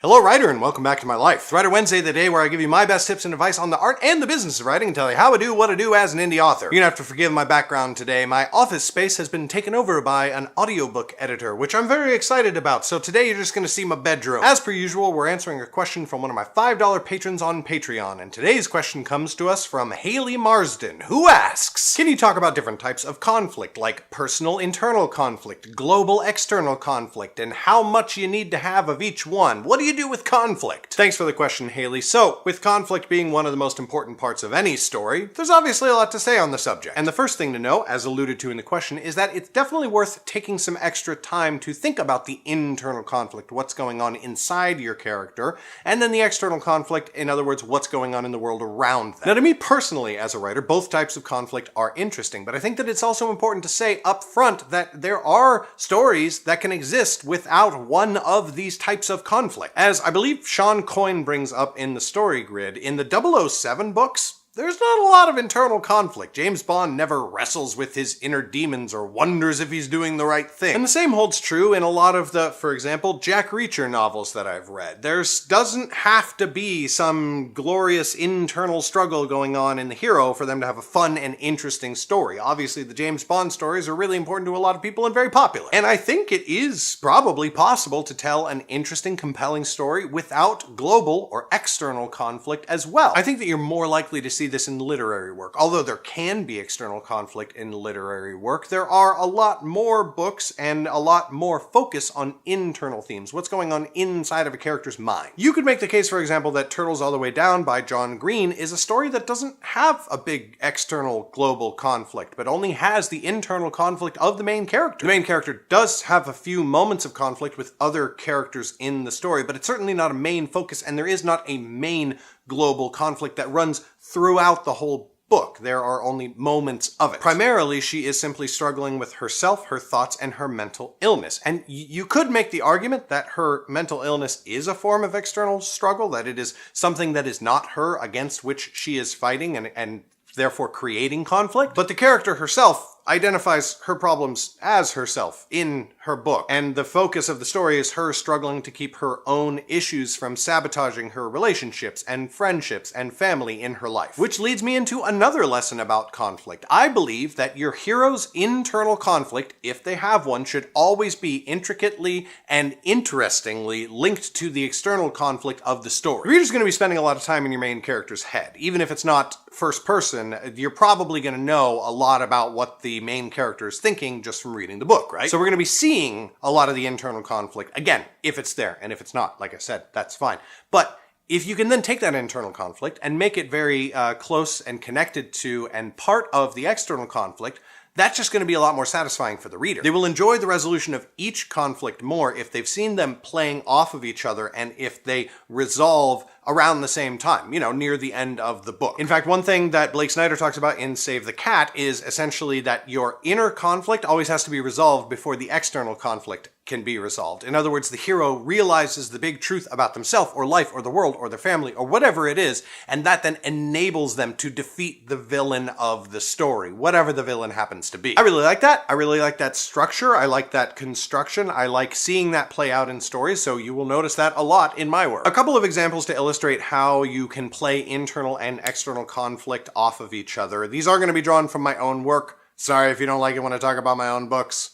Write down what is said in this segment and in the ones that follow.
Hello writer, and welcome back to my life. Writer Wednesday, the day where I give you my best tips and advice on the art and the business of writing and tell you how I do what I do as an indie author. You're gonna have to forgive my background today. My office space has been taken over by an audiobook editor, which I'm very excited about, so today you're just gonna see my bedroom. As per usual, we're answering a question from one of my $5 patrons on Patreon, and today's question comes to us from Hayley Marsden, who asks, can you talk about different types of conflict, like personal internal conflict, global external conflict, and how much you need to have of each one? What do you do with conflict? Thanks for the question, Hayley. So, with conflict being one of the most important parts of any story, there's obviously a lot to say on the subject. And the first thing to know, as alluded to in the question, is that it's definitely worth taking some extra time to think about the internal conflict, what's going on inside your character, and then the external conflict, in other words, what's going on in the world around them. Now, to me personally, as a writer, both types of conflict are interesting, but I think that it's also important to say up front that there are stories that can exist without one of these types of conflict. As I believe Sean Coyne brings up in the story grid, in the 007 books, there's not a lot of internal conflict. James Bond never wrestles with his inner demons or wonders if he's doing the right thing. And the same holds true in a lot of the, for example, Jack Reacher novels that I've read. There doesn't have to be some glorious internal struggle going on in the hero for them to have a fun and interesting story. Obviously, the James Bond stories are really important to a lot of people and very popular. And I think it is probably possible to tell an interesting, compelling story without global or external conflict as well. I think that you're more likely to see this in literary work. Although there can be external conflict in literary work, there are a lot more books and a lot more focus on internal themes, what's going on inside of a character's mind. You could make the case, for example, that Turtles All the Way Down by John Green is a story that doesn't have a big external global conflict, but only has the internal conflict of the main character. The main character does have a few moments of conflict with other characters in the story, but it's certainly not a main focus, and there is not a main global conflict that runs throughout the whole book. There are only moments of it. Primarily, she is simply struggling with herself, her thoughts, and her mental illness. And you could make the argument that her mental illness is a form of external struggle, that it is something that is not her against which she is fighting and therefore creating conflict. But the character herself identifies her problems as herself in her book, and the focus of the story is her struggling to keep her own issues from sabotaging her relationships and friendships and family in her life. Which leads me into another lesson about conflict. I believe that your hero's internal conflict, if they have one, should always be intricately and interestingly linked to the external conflict of the story. The reader's going to be spending a lot of time in your main character's head. Even if it's not first person, you're probably going to know a lot about what the main character is thinking just from reading the book, right? So we're going to be seeing a lot of the internal conflict, again, if it's there, and if it's not, like I said, that's fine. But if you can then take that internal conflict and make it very close and connected to and part of the external conflict, that's just going to be a lot more satisfying for the reader. They will enjoy the resolution of each conflict more if they've seen them playing off of each other and if they resolve around the same time, near the end of the book. In fact, one thing that Blake Snyder talks about in Save the Cat is essentially that your inner conflict always has to be resolved before the external conflict can be resolved. In other words, the hero realizes the big truth about themselves or life or the world or their family or whatever it is, and that then enables them to defeat the villain of the story, whatever the villain happens to be. I really like that. I really like that structure. I like that construction. I like seeing that play out in stories, so you will notice that a lot in my work. A couple of examples to illustrate how you can play internal and external conflict off of each other. These are going to be drawn from my own work. Sorry if you don't like it when I talk about my own books.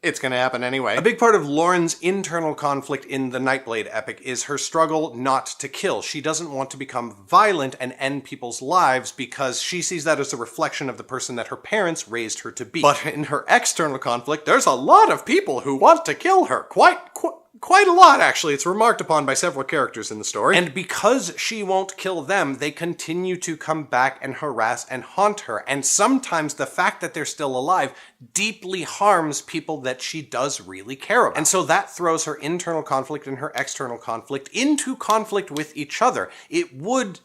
It's going to happen anyway. A big part of Lauren's internal conflict in the Nightblade epic is her struggle not to kill. She doesn't want to become violent and end people's lives because she sees that as a reflection of the person that her parents raised her to be. But in her external conflict, there's a lot of people who want to kill her. Quite a lot, actually. It's remarked upon by several characters in the story. And because she won't kill them, they continue to come back and harass and haunt her. And sometimes the fact that they're still alive deeply harms people that she does really care about. And so that throws her internal conflict and her external conflict into conflict with each other. It would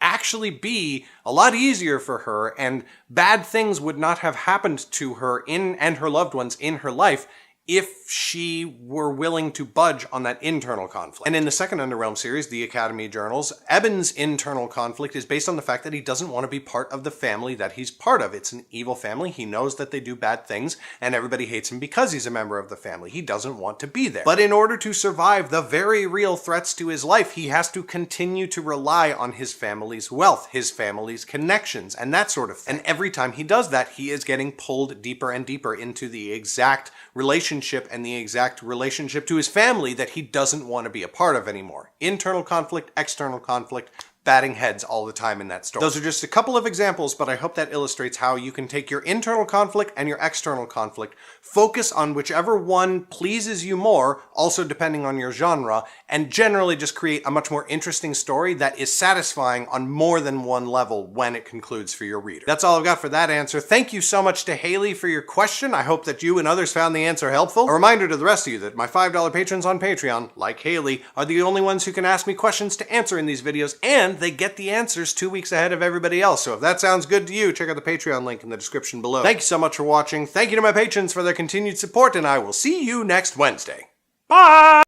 actually be a lot easier for her, and bad things would not have happened to her and her loved ones in her life if she were willing to budge on that internal conflict. And in the second Underrealm series, the Academy Journals, Eben's internal conflict is based on the fact that he doesn't want to be part of the family that he's part of. It's an evil family. He knows that they do bad things, and everybody hates him because he's a member of the family. He doesn't want to be there. But in order to survive the very real threats to his life, he has to continue to rely on his family's wealth, his family's connections, and that sort of thing. And every time he does that, he is getting pulled deeper and deeper into the exact relationship and the exact relationship to his family that he doesn't want to be a part of anymore. Internal conflict, external conflict, batting heads all the time in that story. Those are just a couple of examples, but I hope that illustrates how you can take your internal conflict and your external conflict, focus on whichever one pleases you more, also depending on your genre, and generally just create a much more interesting story that is satisfying on more than one level when it concludes for your reader. That's all I've got for that answer. Thank you so much to Hayley for your question. I hope that you and others found the answer helpful. A reminder to the rest of you that my $5 patrons on Patreon, like Hayley, are the only ones who can ask me questions to answer in these videos, and they get the answers 2 weeks ahead of everybody else. So if that sounds good to you, check out the Patreon link in the description below. Thank you so much for watching. Thank you to my patrons for their continued support, and I will see you next Wednesday. Bye!